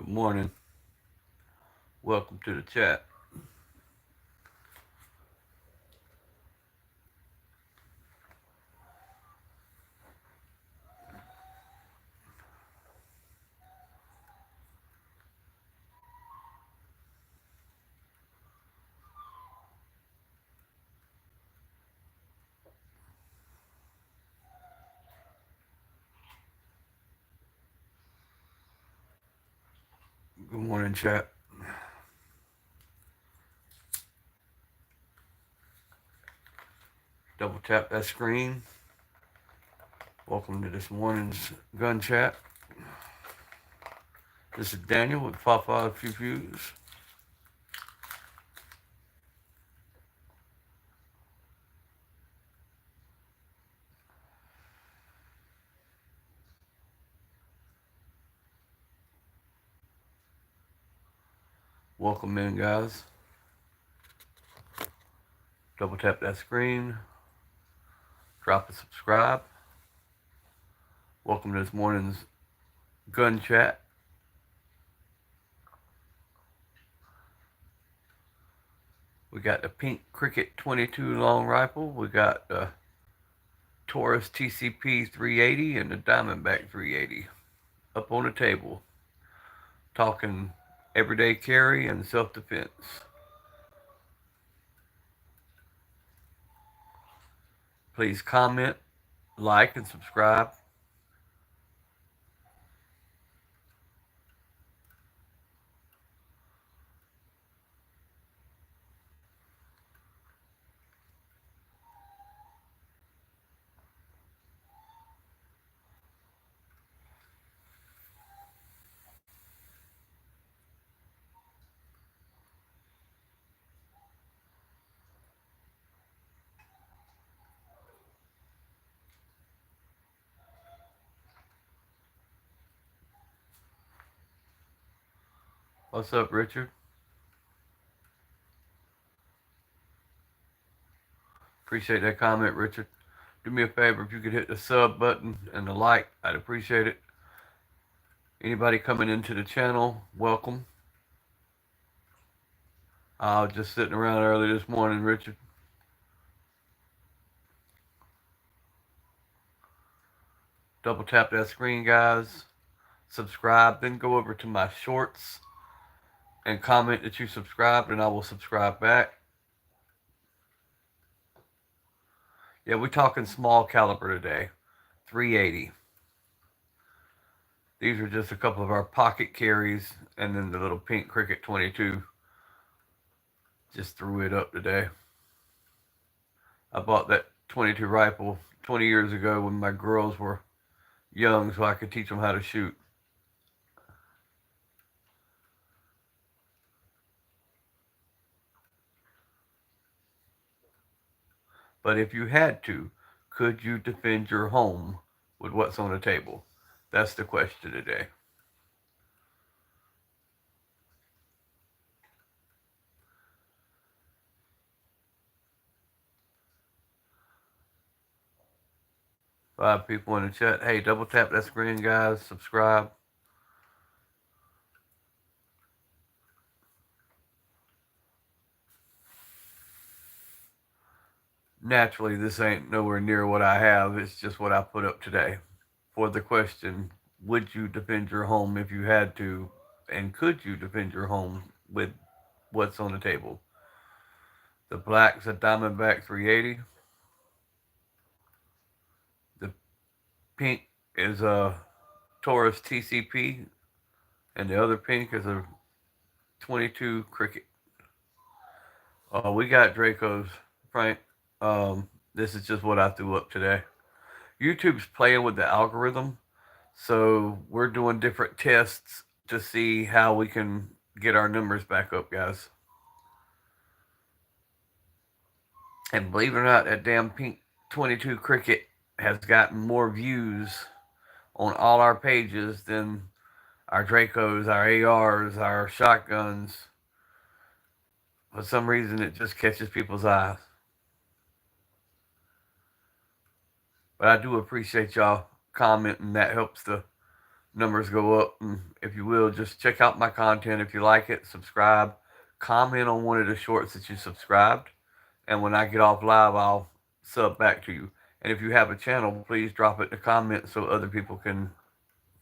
Good morning. Welcome to the chat. Good morning, chat. Double tap that screen. Welcome to this morning's gun chat. This is Daniel with Papa Pew Pews. Welcome in, guys. Double tap that screen. Drop a subscribe. Welcome to this morning's gun chat. We got the Pink Cricket 22 long rifle. We got the Taurus TCP 380 and the Diamondback 380 up on the table. Talking everyday carry and self-defense. Please comment, like, and subscribe. What's up, Richard? Appreciate that comment, Richard. Do me a favor, if you could hit the sub button and the like, I'd appreciate it. Anybody coming into the channel, welcome. I was just sitting around early this morning, Richard. Double tap that screen, guys. Subscribe, then go over to my shorts and comment that you subscribed, and I will subscribe back. Yeah, we're talking small caliber today, 380. These are just a couple of our pocket carries, and then the little Pink Cricket 22. Just threw it up today. I bought that 22 rifle 20 years ago when my girls were young so I could teach them how to shoot. But if you had to, could you defend your home with what's on the table? That's the question today. Five people in the chat. Hey, double tap that screen, guys. Subscribe. Naturally, this ain't nowhere near what I have. It's just what I put up today. For the question, would you defend your home if you had to? And could you defend your home with what's on the table? The black's a Diamondback 380. The pink is a Taurus TCP. And the other pink is a 22 Cricket. We got Dracos, Frank. This is just what I threw up today. YouTube's playing with the algorithm, so we're doing different tests to see how we can get our numbers back up, guys. And believe it or not, that damn Pink 22 Cricket has gotten more views on all our pages than our Dracos, our ARs, our shotguns. For some reason, it just catches people's eyes. But I do appreciate y'all commenting. That helps the numbers go up. And if you will, just check out my content. If you like it, subscribe. Comment on one of the shorts that you subscribed. And when I get off live, I'll sub back to you. And if you have a channel, please drop it in the comments so other people can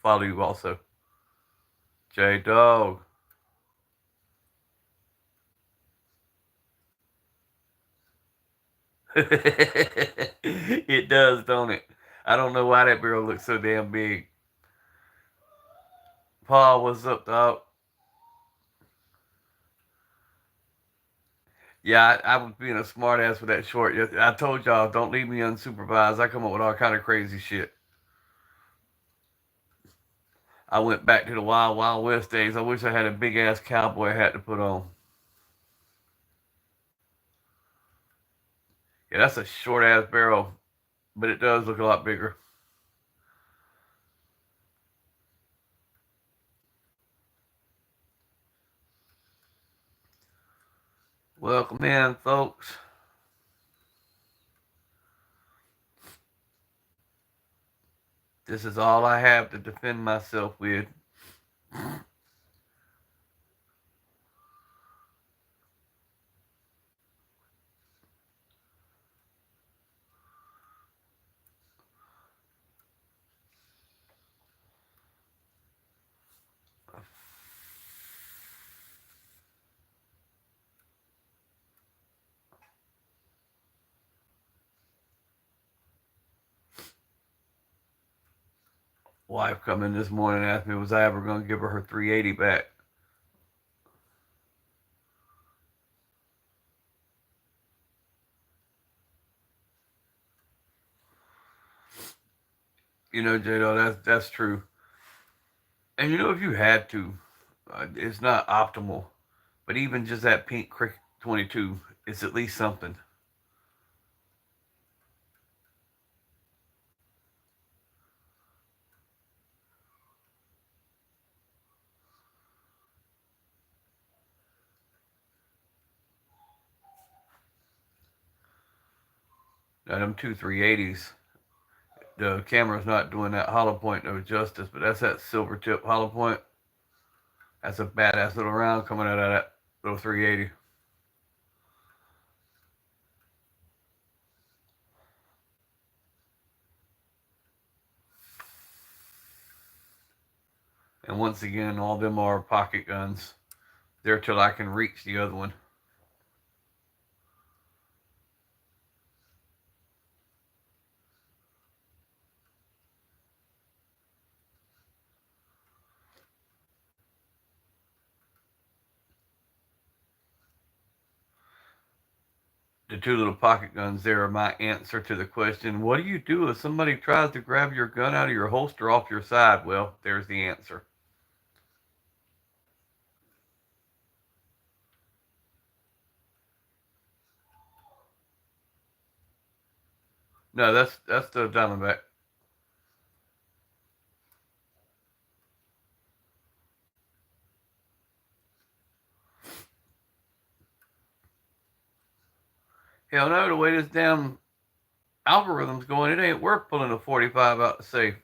follow you also. J Dog. It does, don't it? I don't know why that barrel looks so damn big. Paul, what's up, dog? Yeah, I was being a smartass with that short. I told y'all, don't leave me unsupervised. I come up with all kind of crazy shit. I went back to the Wild Wild West days. I wish I had a big ass cowboy hat to put on. Yeah, that's a short ass barrel, but it does look a lot bigger. Welcome in, folks. This is all I have to defend myself with. Wife come in this morning and asked me, was I ever going to give her her 380 back? You know, J-Lo, that's true. And you know, if you had to, it's not optimal. But even just that pink Cricket 22, it's at least something. Now, them two 380s, the camera's not doing that hollow point no justice, but that's that silver tip hollow point. That's a badass little round coming out of that little 380. And once again, all them are pocket guns. They're till I can reach the other one. The two little pocket guns there are my answer to the question, what do you do if somebody tries to grab your gun out of your holster off your side? Well, there's the answer. No, that's the Diamondback. Hell no, the way this damn algorithm's going, it ain't worth pulling a 45 out the safe.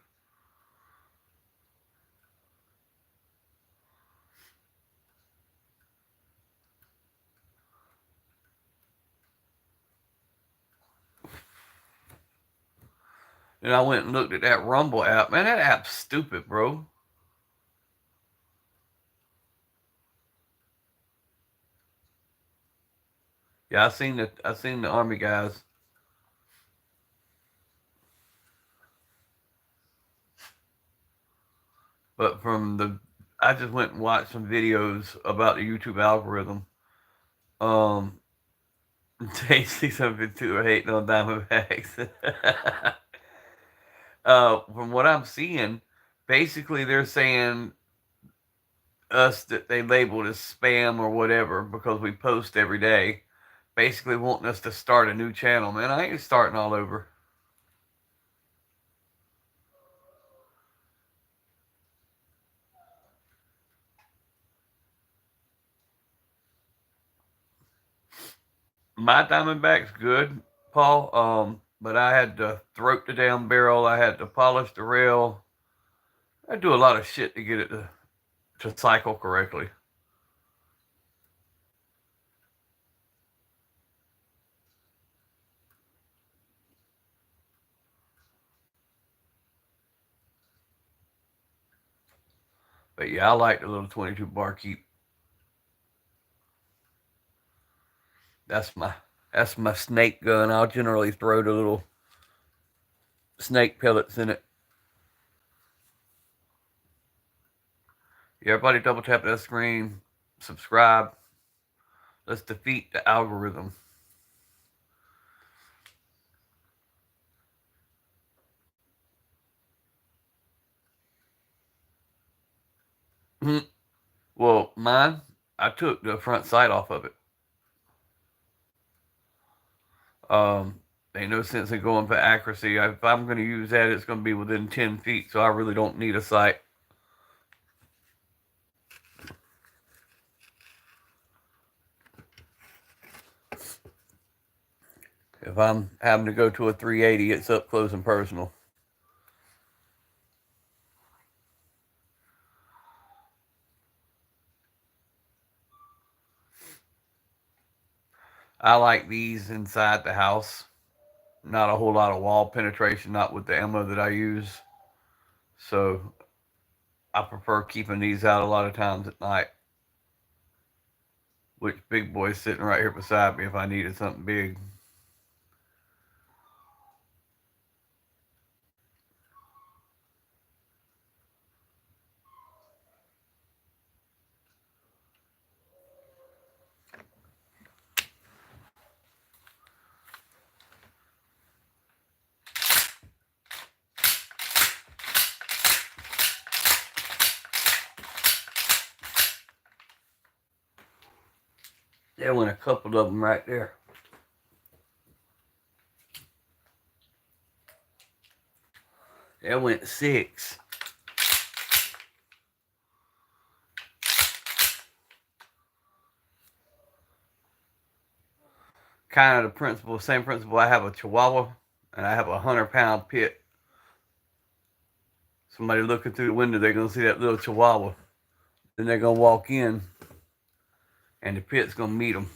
And I went and looked at that Rumble app. Man, that app's stupid, bro. Yeah, I seen the army guys. But I just went and watched some videos about the YouTube algorithm. Um, Tasty something too are hating on Diamondbacks. From what I'm seeing, basically they're saying us that they labeled as spam or whatever because we post every day, basically wanting us to start a new channel. Man, I ain't starting all over. My Diamondback's good, Paul. But I had to throat the damn barrel. I had to polish the rail. I do a lot of shit to get it to cycle correctly. But yeah, I like the little 22 bar keep. That's my snake gun. I'll generally throw the little snake pellets in it. Yeah, everybody double tap that screen, subscribe. Let's defeat the algorithm. Well, mine, I took the front sight off of it. Ain't no sense in going for accuracy. If I'm going to use that, it's going to be within 10 feet, so I really don't need a sight. If I'm having to go to a 380, it's up close and personal. I like these inside the house. Not a whole lot of wall penetration, not with the ammo that I use. So I prefer keeping these out a lot of times at night. Which big boy's sitting right here beside me if I needed something big. There went a couple of them right there. There went 6. Kind of the principle, same principle. I have a Chihuahua and I have a 100-pound pit. Somebody looking through the window, they're gonna see that little Chihuahua. Then they're gonna walk in, and the pit's gonna meet them.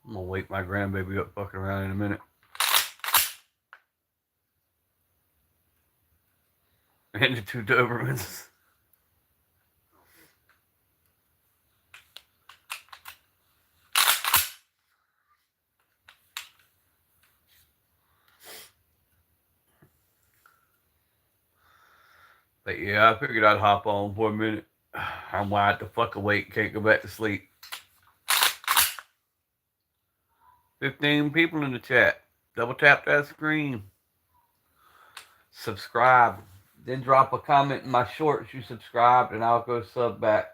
I'm gonna wake my grandbaby up fucking around in a minute. And the 2 Dobermans. But yeah, I figured I'd hop on for a minute. I'm wide the fuck awake, can't go back to sleep. 15 people in the chat. Double tap that screen. Subscribe. Then drop a comment in my shorts you subscribed, and I'll go sub back.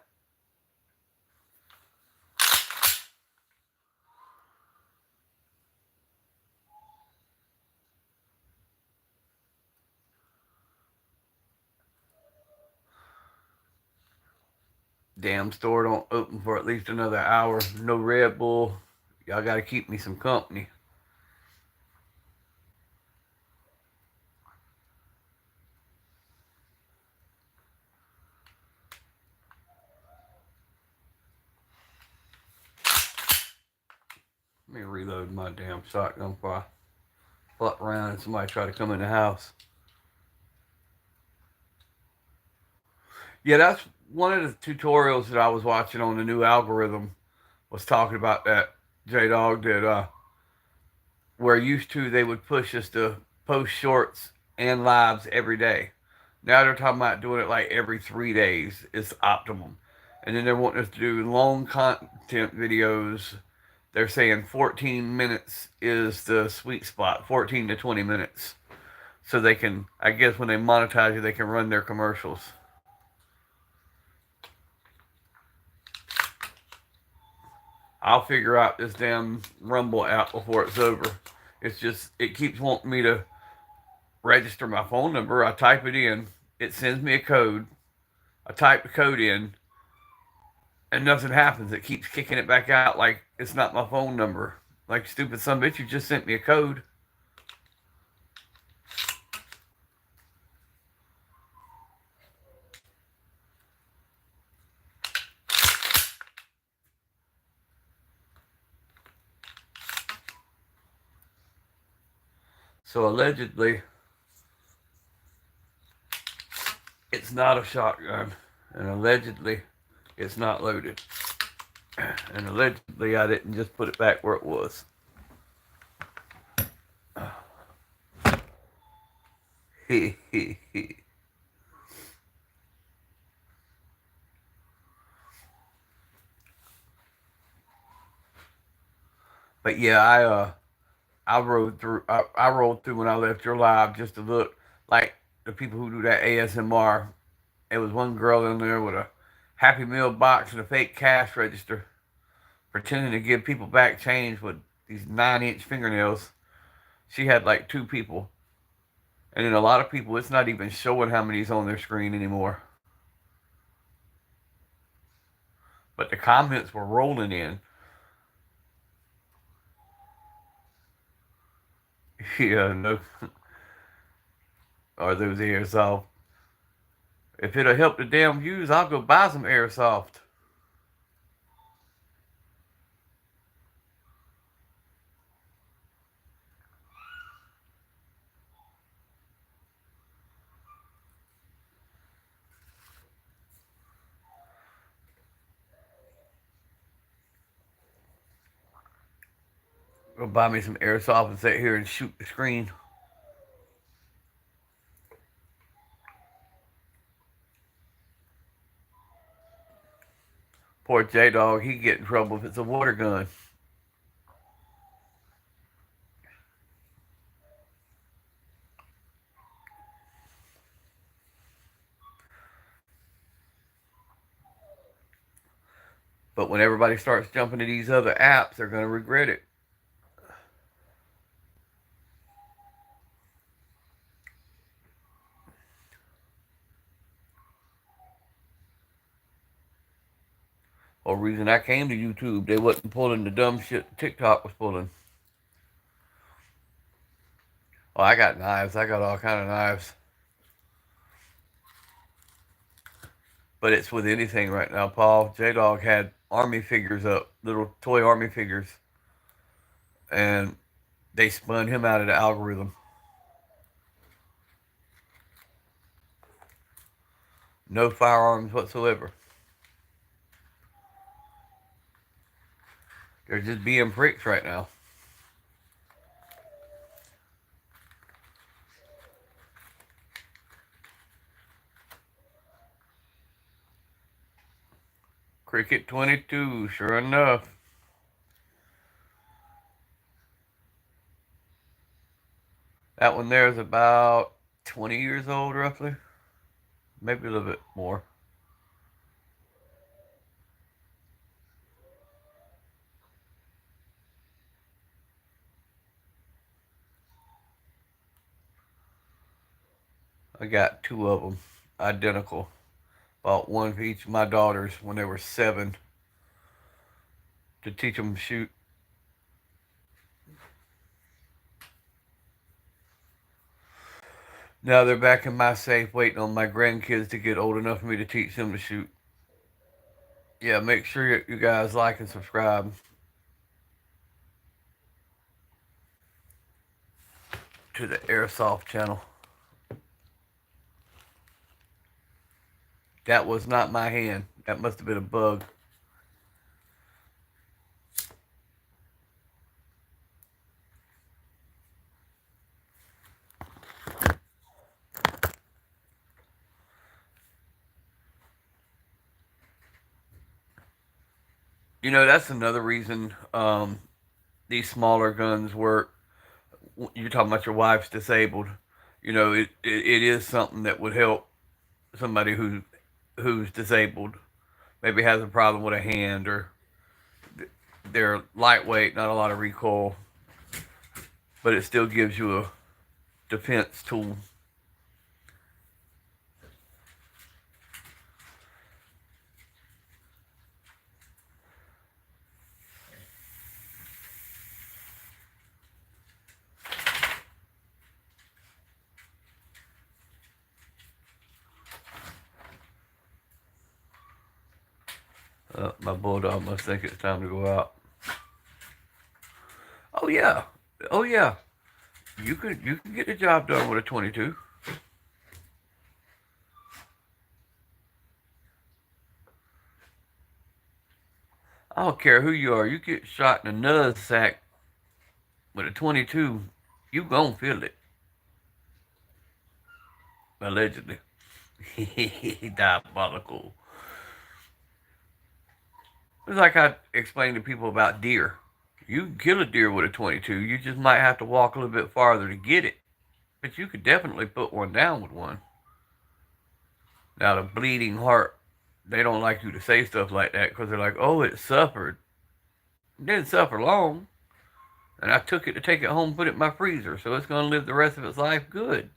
Damn store don't open for at least another hour. No Red Bull. Y'all gotta keep me some company. Let me reload my damn shotgun before I fuck around and somebody try to come in the house. Yeah, that's one of the tutorials that I was watching on the new algorithm was talking about that. J-Dog that where used to they would push us to post shorts and lives every day. Now they're talking about doing it like every 3 days is optimum. And then they're wanting us to do long content videos. They're saying 14 minutes is the sweet spot, 14 to 20 minutes. So they can, I guess when they monetize you, they can run their commercials. I'll figure out this damn Rumble app before it's over. It's just, it keeps wanting me to register my phone number. I type it in, it sends me a code. I type the code in, and nothing happens. It keeps kicking it back out like it's not my phone number. Like, stupid son of a bitch, you just sent me a code. So allegedly, it's not a shotgun, and allegedly, it's not loaded, and allegedly, I didn't just put it back where it was. He he he. But yeah, I rode through. I rolled through when I left your live just to look like the people who do that ASMR. There was one girl in there with a Happy Meal box and a fake cash register, pretending to give people back change with these 9-inch fingernails. She had like two people, and then a lot of people, it's not even showing how many's on their screen anymore. But the comments were rolling in. Yeah, no. Or those airsoft. If it'll help the damn views, I'll go buy some airsoft. Go buy me some airsoft and sit here and shoot the screen. Poor J Dog, he get in trouble if it's a water gun. But when everybody starts jumping to these other apps, they're gonna regret it. Or reason I came to YouTube, they wasn't pulling the dumb shit TikTok was pulling. Oh, I got knives. I got all kind of knives. But it's with anything right now, Paul. J Dog had army figures up, little toy army figures, and they spun him out of the algorithm. No firearms whatsoever. They're just being pricks right now. Cricket 22, sure enough. That one there is about 20 years old, roughly. Maybe a little bit more. I got two of them, identical. Bought one for each of my daughters when they were 7 to teach them to shoot. Now they're back in my safe waiting on my grandkids to get old enough for me to teach them to shoot. Yeah, make sure you guys like and subscribe to the Airsoft channel. That was not my hand. That must have been a bug. You know, that's another reason these smaller guns work. You're talking about your wife's disabled. You know, it is something that would help somebody who's disabled, maybe has a problem with a hand or They're lightweight, not a lot of recoil, but it still gives you a defense tool. My bulldog must think it's time to go out. Oh yeah, oh yeah. You can get the job done with a 22. I don't care who you are. You get shot in the nutsack with a 22, you gon' feel it. Allegedly. Diabolical. It's like I explained to people about deer. You can kill a deer with a 22. You just might have to walk a little bit farther to get it. But you could definitely put one down with one. Now, the bleeding heart, they don't like you to say stuff like that because they're like, oh, it suffered. It didn't suffer long. And I took it to take it home and put it in my freezer. So it's going to live the rest of its life good.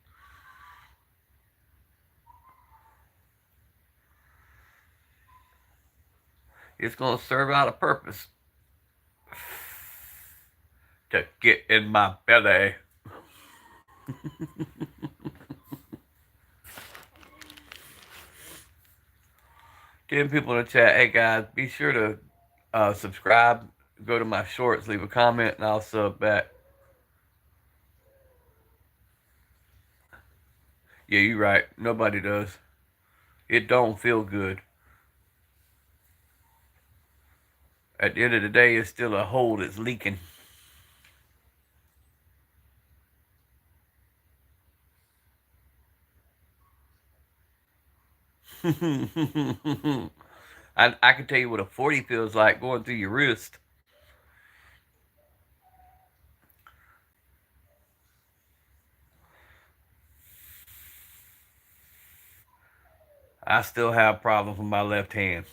It's going to serve out a purpose. To get in my belly. Ten people in the chat. Hey guys, be sure to subscribe. Go to my shorts, leave a comment, and I'll sub back. Yeah, you're right. Nobody does. It don't feel good. At the end of the day, it's still a hole that's leaking. I can tell you what a 40 feels like going through your wrist. I still have problems with my left hand.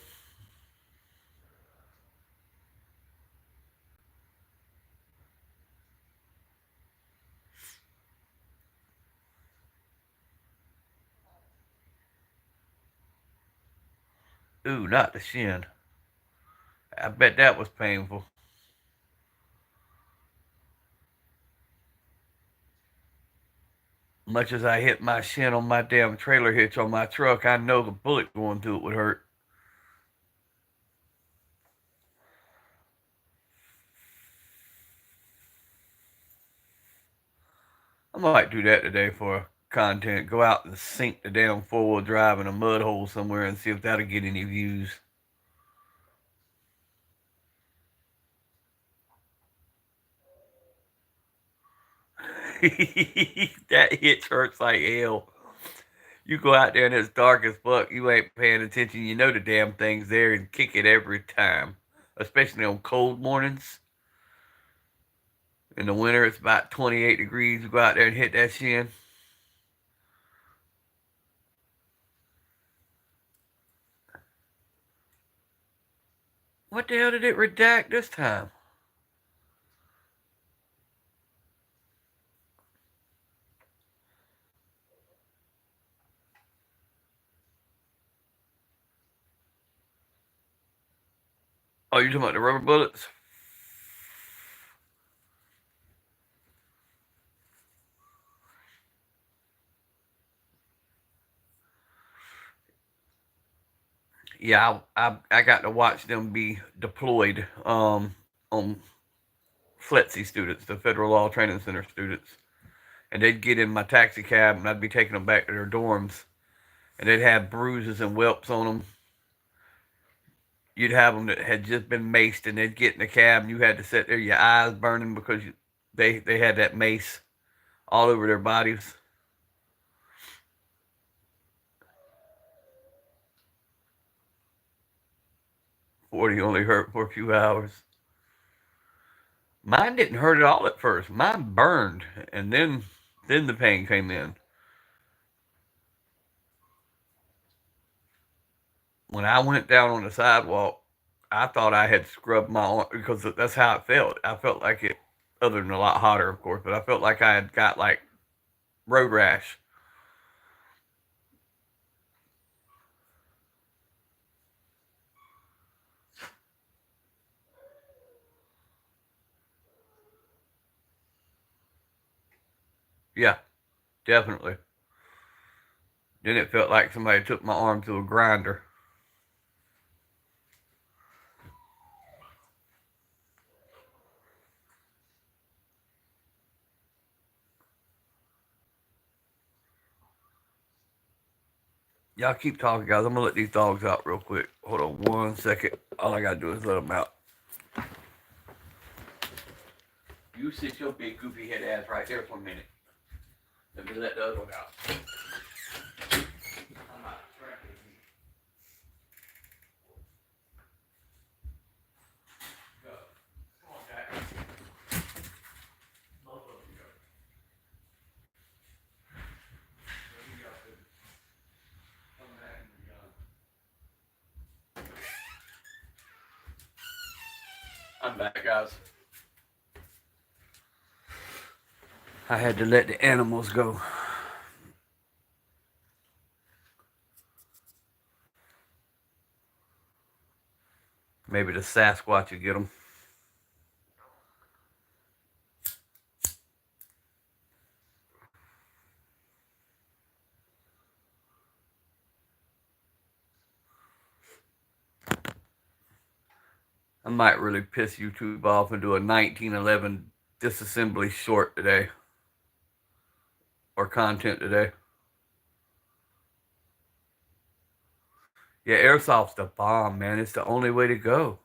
Ooh, not the shin. I bet that was painful. Much as I hit my shin on my damn trailer hitch on my truck, I know the bullet going through it would hurt. I might do that today for content. Go out and sink the damn four-wheel drive in a mud hole somewhere and see if that'll get any views. That hitch hurts like hell. You go out there and it's dark as fuck. You ain't paying attention. You know the damn thing's there and kick it every time. Especially on cold mornings. In the winter, it's about 28 degrees. You go out there and hit that shin. What the hell did it redact this time? Oh, you're talking about the rubber bullets? Yeah, I got to watch them be deployed on FLETC students, the Federal Law Training Center students. And they'd get in my taxi cab and I'd be taking them back to their dorms. And they'd have bruises and whelps on them. You'd have them that had just been maced and they'd get in the cab and you had to sit there, your eyes burning because they had that mace all over their bodies. $40 only hurt for a few hours. Mine didn't hurt at all at first. Mine burned, and then the pain came in. When I went down on the sidewalk, I thought I had scrubbed my arm because that's how it felt. I felt like it, other than a lot hotter, of course, but I felt like I had got like road rash. Yeah, definitely. Then it felt like somebody took my arm to a grinder. Y'all keep talking, guys. I'm gonna let these dogs out real quick. Hold on 1 second. All I gotta do is let them out. You sit your big goofy head ass right there for a minute. Let me let the other one out. I'm not tracking you. Go. Come on, Jack. Both of you go. There you go. Come back and be done. I'm back, guys. I had to let the animals go. Maybe the Sasquatch would get them. I might really piss YouTube off and do a 1911 disassembly short today. Or content today. Yeah, airsoft's the bomb, man. It's the only way to go.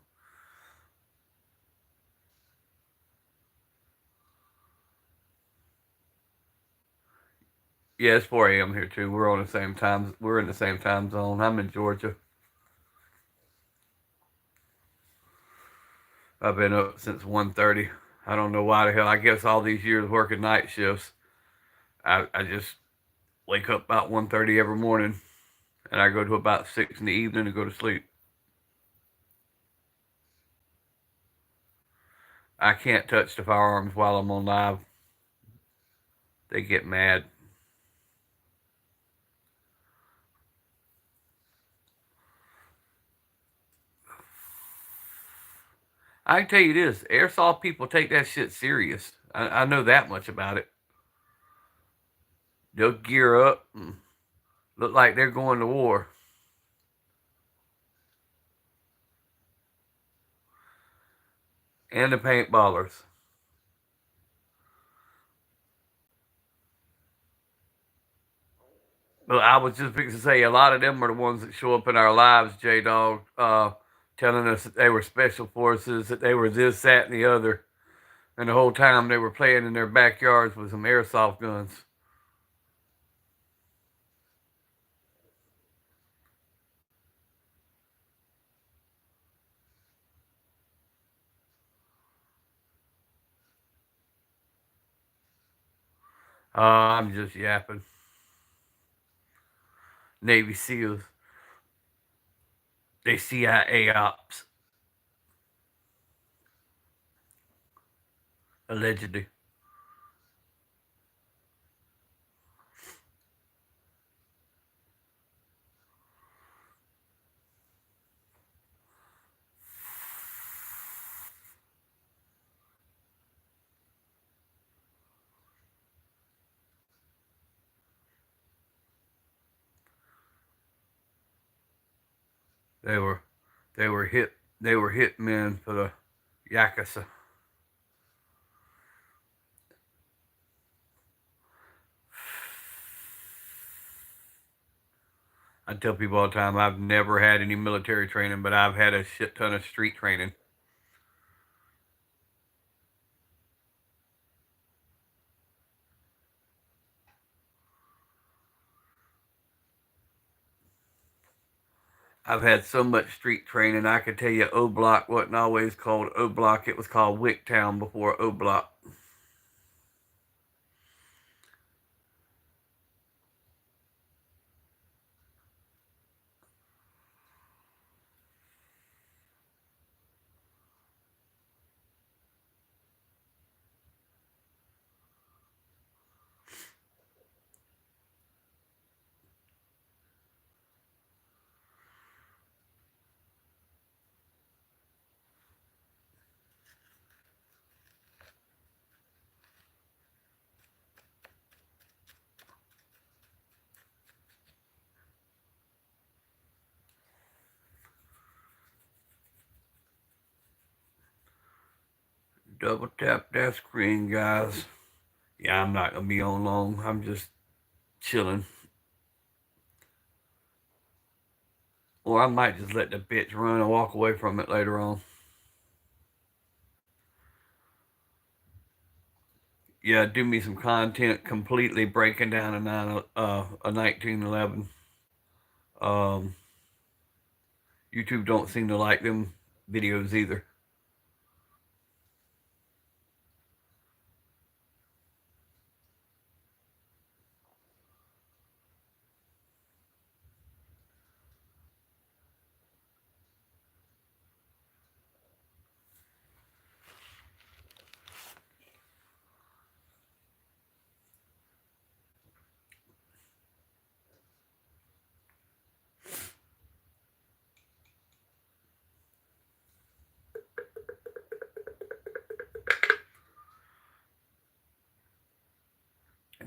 Yeah, it's 4 a.m. here too. We're on the same time. We're in the same time zone. I'm in Georgia. I've been up since 1:30. I don't know why the hell. I guess all these years working night shifts, I just wake up about 1:30 every morning, and I go to about 6 in the evening to go to sleep. I can't touch the firearms while I'm on live. They get mad. I can tell you this: airsoft people take that shit serious. I know that much about it. They'll gear up and look like they're going to war. And the paintballers. But I was just fixing to say a lot of them are the ones that show up in our lives, J Dog, telling us that they were special forces, that they were this, that, and the other. And the whole time they were playing in their backyards with some airsoft guns. I'm just yapping. Navy SEALs. They CIA ops. Allegedly. They were they were hit men for the Yakuza. I tell people all the time I've never had any military training, but I've had a shit ton of street training. I've had so much street training. I could tell you O Block wasn't always called O Block. It was called Wicktown before O Block. double tap that screen, guys. Yeah, I'm not gonna be on long. I'm just chilling. Or I might just let the bitch run and walk away from it later on. Yeah, do me some content completely breaking down a 1911. Um, YouTube don't seem to like them videos either.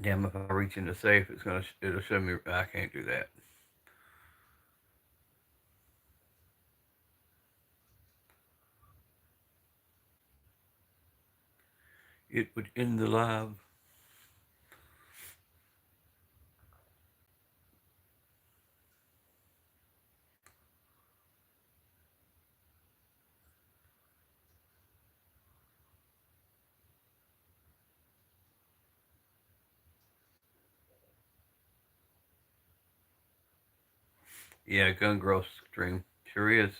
Damn, if I reach in the safe, it'll show me. I can't do that. It would end the live. Yeah, gun growth stream sure is.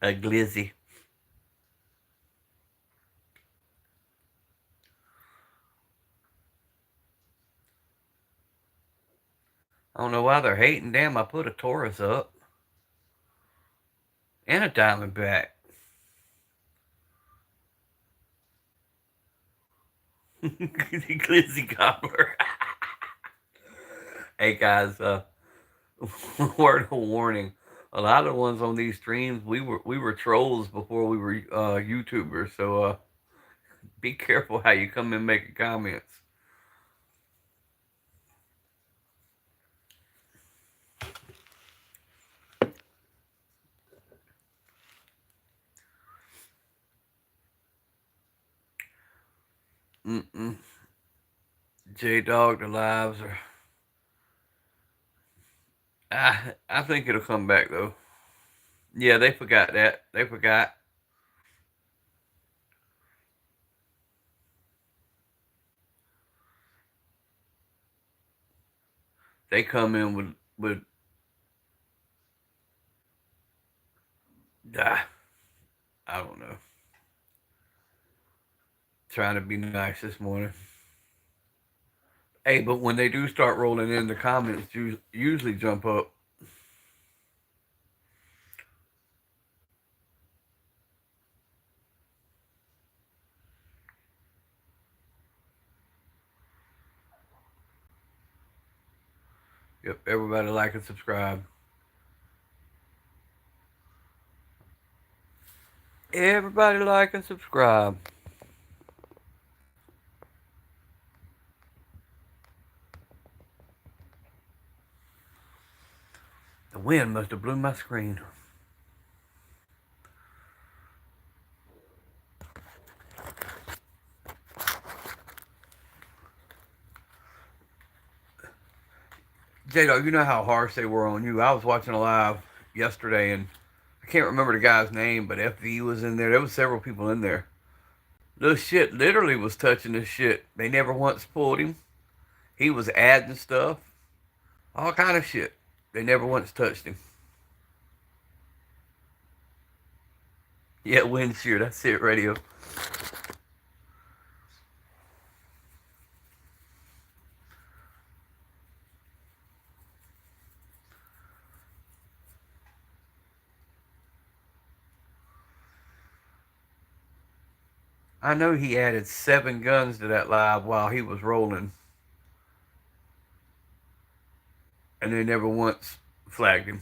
A glizzy. I don't know why they're hating. Damn, I put a Taurus up and a Diamondback. Glizzy gobbler. Hey guys, word of warning. A lot of the ones on these streams, we were trolls before we were YouTubers. So be careful how you come in making comments. Mm-mm. J Dog, the lives are. I think it'll come back though. Yeah, they forgot that. They forgot. They come in with I don't know. Trying to be nice this morning. Hey, but when they do start rolling in, the comments usually jump up. Yep, everybody like and subscribe. Everybody like and subscribe. The wind must have blew my screen. J-Dog, you know how harsh they were on you. I was watching a live yesterday, and I can't remember the guy's name, but FV was in there. There was several people in there. This shit literally was touching this shit. They never once pulled him. He was adding stuff. All kind of shit. They never once touched him. Yeah, wind shear. That's it, radio. I know he added 7 guns to that live while he was rolling. And they never once flagged him.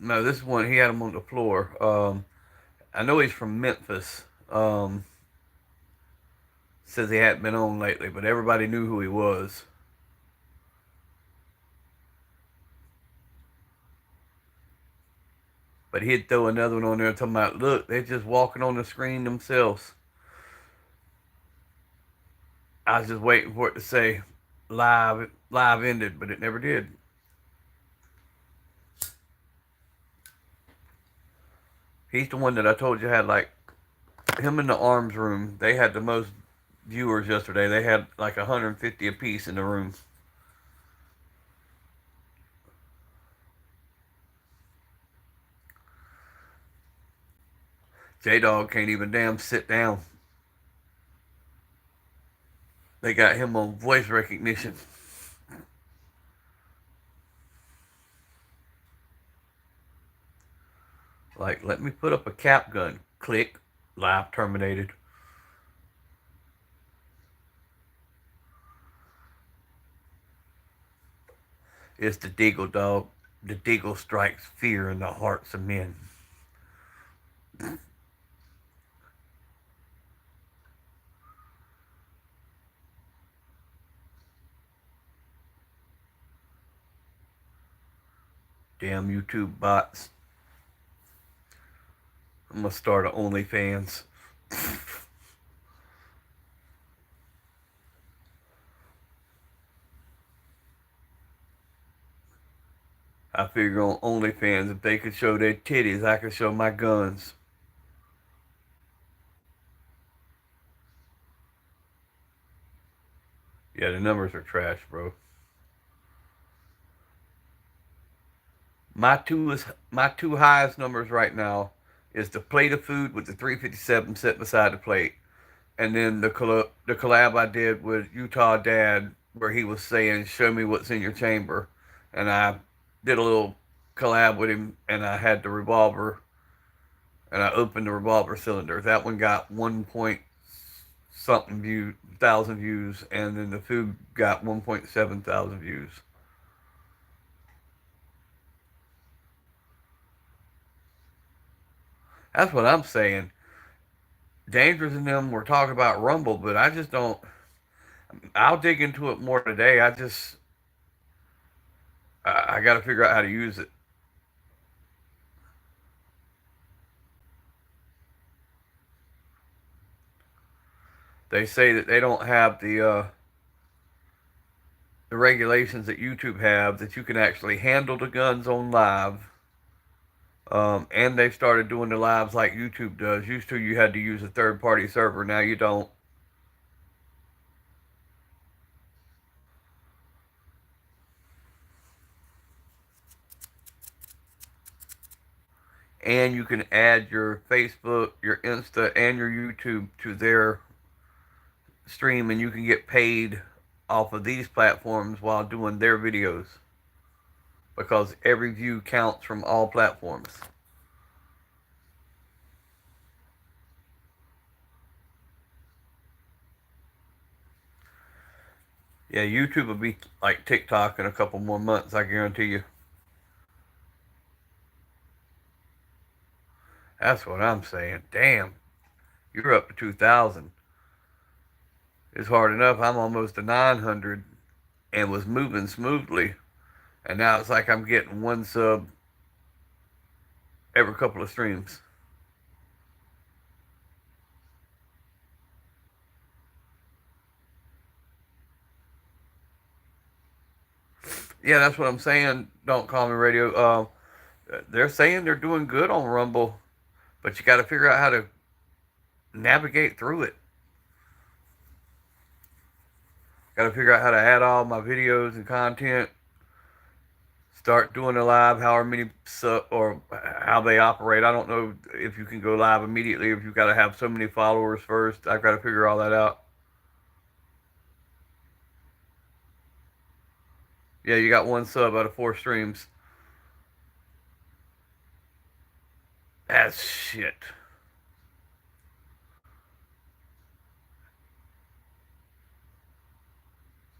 No, this one he had him on the floor. I know he's from Memphis. Says he hadn't been on lately, but everybody knew who he was. But he'd throw another one on there talking about, look, they're just walking on the screen themselves. I was just waiting for it to say live ended, but it never did. He's the one that I told you had like him in the arms room. They had the most viewers yesterday. They had like 150 apiece in the room. J Dog can't even damn sit down. They got him on voice recognition. Like, let me put up a cap gun. Click. Live terminated. It's the Deagle, dog. The Deagle strikes fear in the hearts of men. Damn YouTube bots. I'm gonna start an OnlyFans. I figure on OnlyFans, if they could show their titties, I could show my guns. Yeah, the numbers are trash, bro. My two highest numbers right now is the plate of food with the 357 set beside the plate, and then the collab I did with Utah Dad where he was saying, "Show me what's in your chamber," and I did a little collab with him, and I had the revolver, and I opened the revolver cylinder. That one got 1 point something thousand views, and then the food got 1.7 thousand views. That's what I'm saying. Dangerous and them were talking about Rumble, but I just don't. I'll dig into it more today. I got to figure out how to use it. They say that they don't have the regulations that YouTube have that you can actually handle the guns on live. And they've started doing the lives like YouTube does. Used to you had to use a third party server. Now you don't. And you can add your Facebook, your Insta, and your YouTube to their stream, and you can get paid off of these platforms while doing their videos because every view counts from all platforms. Yeah, YouTube will be like TikTok in a couple more months, I guarantee you. That's what I'm saying. Damn, you're up to 2,000. It's hard enough. I'm almost to 900 and was moving smoothly. And now it's like I'm getting one sub every couple of streams. Yeah, that's what I'm saying. Don't call me radio. They're saying they're doing good on Rumble, but you got to figure out how to navigate through it. Got to figure out how to add all my videos and content. Start doing a live, however many or how they operate. I don't know if you can go live immediately, if you got to have so many followers first. I've got to figure all that out. Yeah, you got one sub out of 4 streams. That's shit.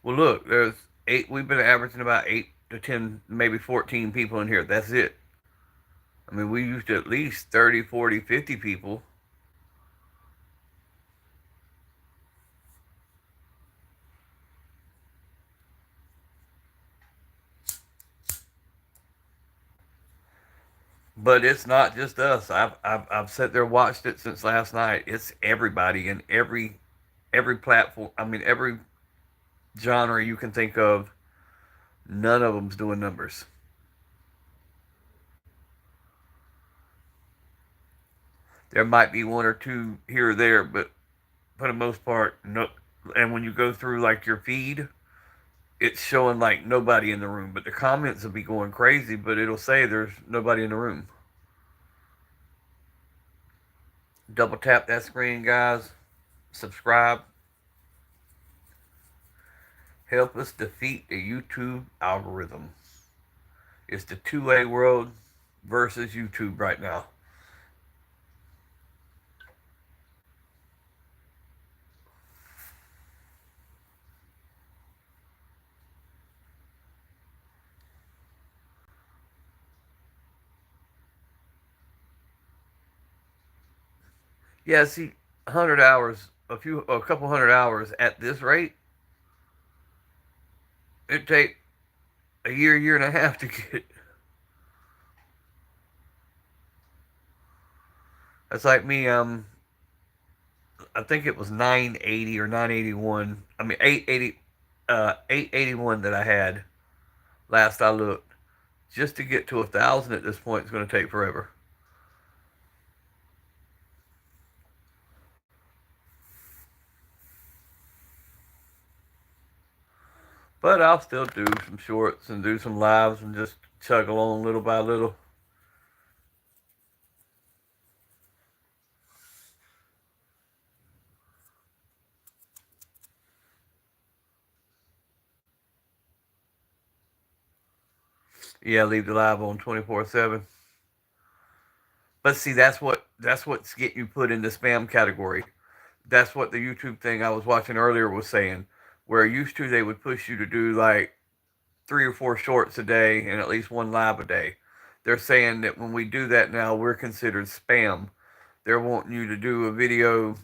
Well, look, there's eight. We've been averaging about 8 to 10, maybe 14 people in here. That's it. I mean, we used at least 30, 40, 50 people. But it's not just us. I've sat there watched it since last night. It's everybody in every platform. I mean, every genre you can think of. None of them's doing numbers. There might be one or two here or there, but for the most part, no. And when you go through like your feed, it's showing like nobody in the room, but the comments will be going crazy. But it'll say there's nobody in the room. Double tap that screen, guys. Subscribe. Help us defeat the YouTube algorithm. It's the 2A world versus YouTube right now. Yeah, see, 100 hours, a couple 100 hours at this rate, it'd take a year and a half to get. That's like me. I think it was 980 or 981. I mean 880, 881 that I had last I looked. Just to get to 1,000 at this point is going to take forever. But I'll still do some shorts and do some lives and just chug along little by little. Yeah, leave the live on 24/7. But see, that's what's getting you put in the spam category. That's what the YouTube thing I was watching earlier was saying. Where used to they would push you to do like 3 or 4 shorts a day and at least one live a day. They're saying that when we do that now, we're considered spam. They're wanting you to do a video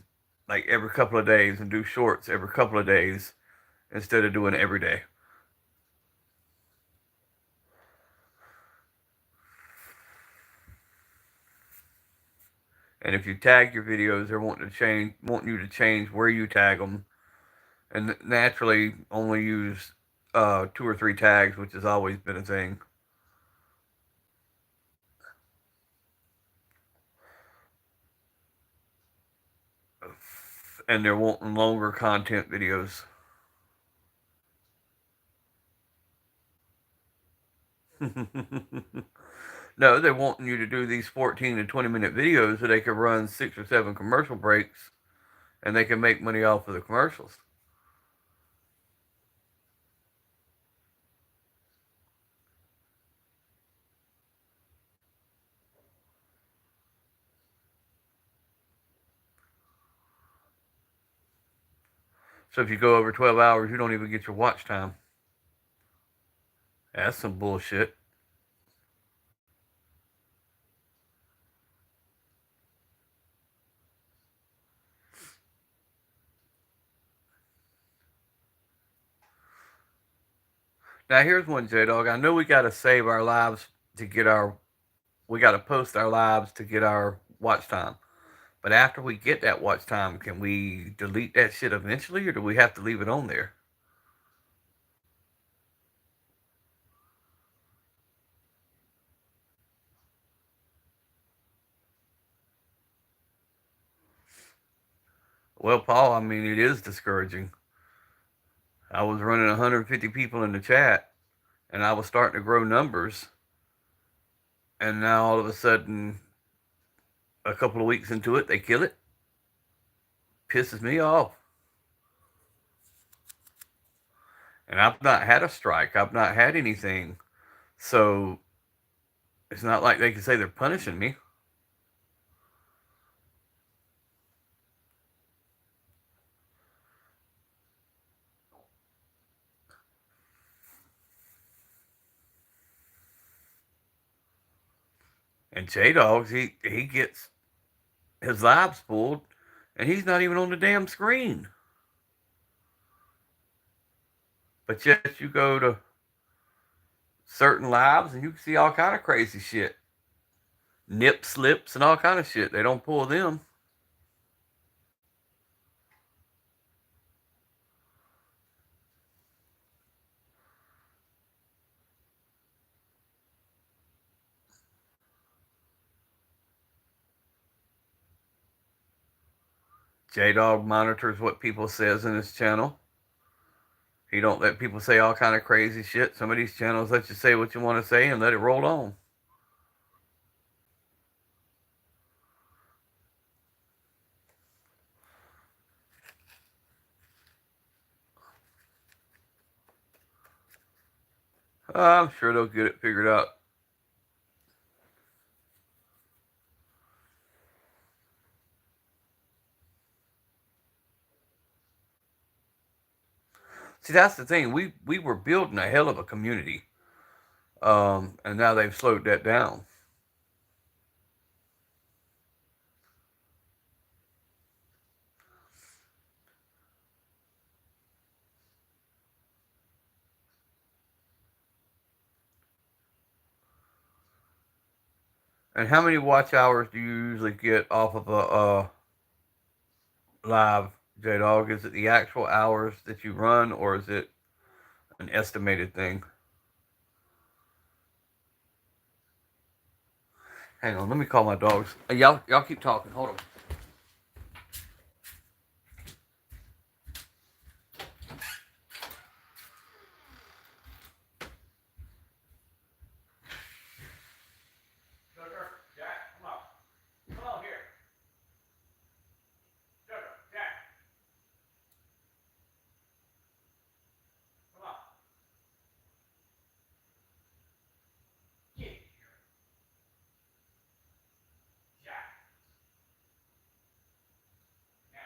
like every couple of days and do shorts every couple of days instead of doing it every day. And if you tag your videos, they're wanting you to change where you tag them, and naturally only use 2 or 3 tags, which has always been a thing. And they're wanting longer content videos. No, they're wanting you to do these 14 to 20-minute videos so they can run 6 or 7 commercial breaks and they can make money off of the commercials. So if you go over 12 hours, you don't even get your watch time. That's some bullshit. Now here's one, J Dog. I know we got to save our lives to get our, we got to post our lives to get our watch time. But after we get that watch time, can we delete that shit eventually, or do we have to leave it on there? Well, Paul, I mean, it is discouraging. I was running 150 people in the chat, and I was starting to grow numbers, and now all of a sudden, a couple of weeks into it, they kill it. Pisses me off. And I've not had a strike. I've not had anything. So it's not like they can say they're punishing me. And J Dogs, he gets his lives pulled, and he's not even on the damn screen. But yet you go to certain lives and you can see all kind of crazy shit, nip slips and all kind of shit. They don't pull them. J Dog monitors what people says in his channel. He don't let people say all kind of crazy shit. Some of these channels let you say what you want to say and let it roll on. I'm sure they'll get it figured out. See, that's the thing. We were building a hell of a community, and now they've slowed that down. And how many watch hours do you usually get off of a live, J Dog? Is it the actual hours that you run, or is it an estimated thing? Hang on, let me call my dogs. Y'all keep talking. Hold on. Sugar, Jack, come on. Come on here. Sugar, Jack, come on. Get here. Jack, now.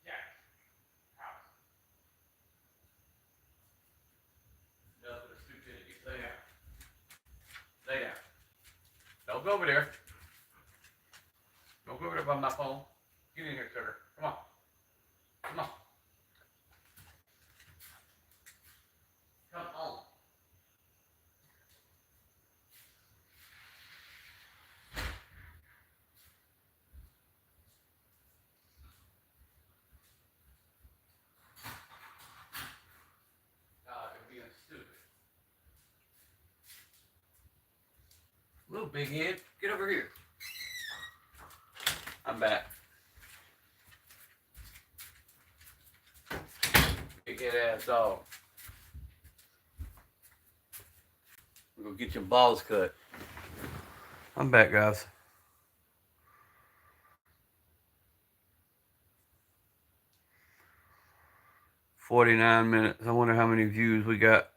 Jack, house. Nothing but stupidity. Lay down. Lay down. Don't go over there. Don't go over there by my phone. Get in here, sugar. Come on. Come on. Come on. God, you're being stupid. Little big head, get over here. I'm back. Big head ass dog. We're gonna get your balls cut. I'm back, guys. 49 minutes. I wonder how many views we got.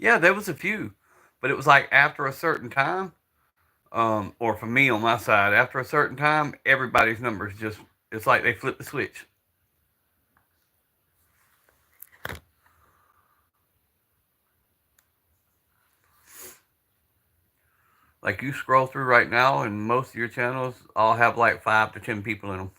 Yeah, there was a few, but it was like after a certain time, or for me on my side, after a certain time, everybody's numbers just, it's like they flip the switch. Like you scroll through right now, and most of your channels all have like 5 to 10 people in them.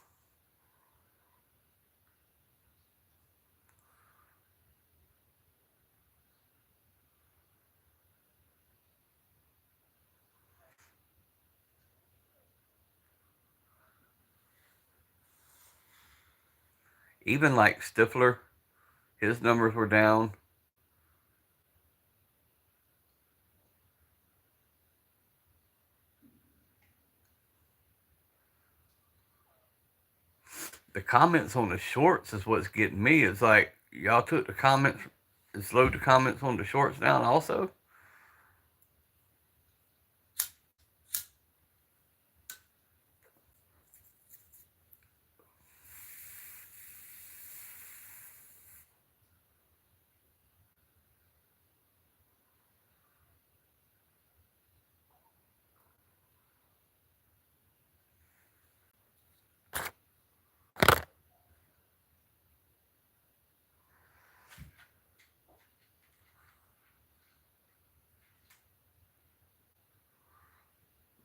Even like Stifler, his numbers were down. The comments on the shorts is what's getting me. It's like y'all took the comments and slowed the comments on the shorts down also.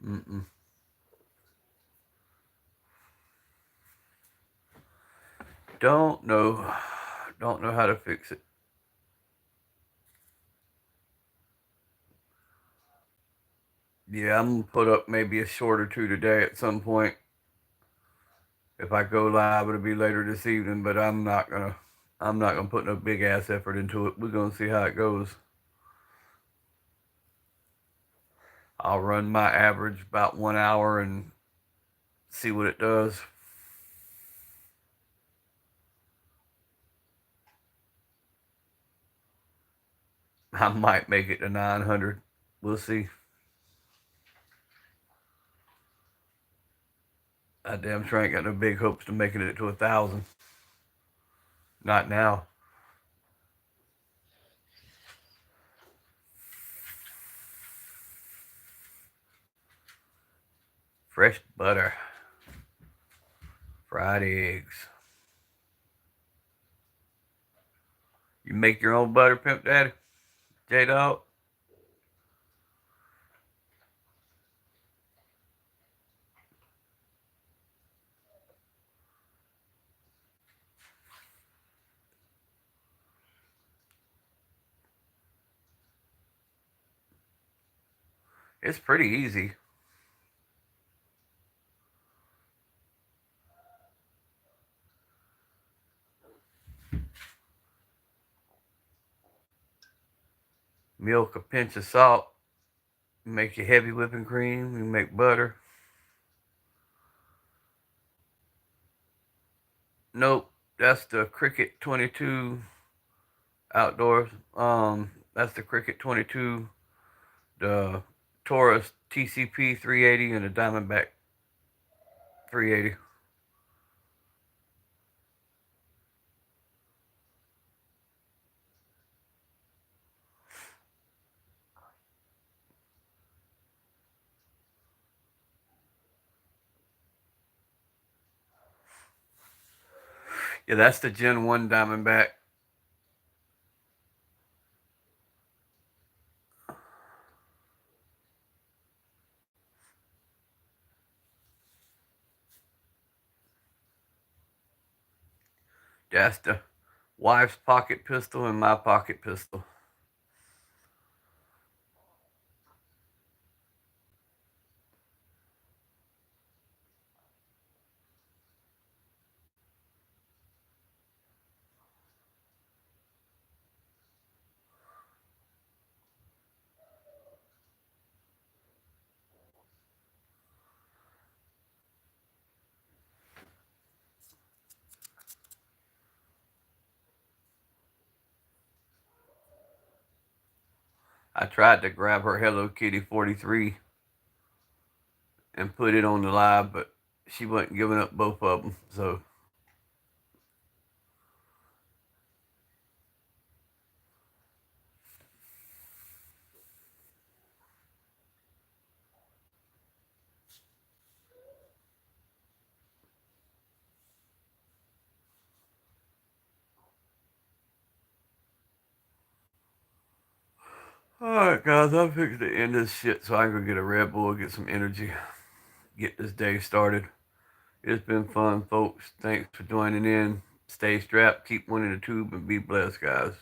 Mm-mm. Don't know. Don't know how to fix it. Yeah, I'm gonna put up maybe a short or two today at some point. If I go live, it'll be later this evening. But I'm not gonna put no big ass effort into it. We're gonna see how it goes. I'll run my average about 1 hour and see what it does. I might make it to 900. We'll see. I damn sure ain't got no big hopes to making it to 1,000. Not now. Fresh butter. Fried eggs. You make your own butter, Pimp Daddy? J Dog? It's pretty easy. Milk, a pinch of salt. You make your heavy whipping cream. You make butter. Nope. That's the Cricket 22 outdoors. That's the Cricket 22, the Taurus TCP 380, and the Diamondback 380. Yeah, that's the Gen 1 Diamondback. That's the wife's pocket pistol and my pocket pistol. I tried to grab her Hello Kitty 43 and put it on the live, but she wasn't giving up both of them. So alright, guys, I'm fixing to end this shit so I can go get a Red Bull, get some energy, get this day started. It's been fun, folks. Thanks for joining in. Stay strapped, keep winning the tube, and be blessed, guys.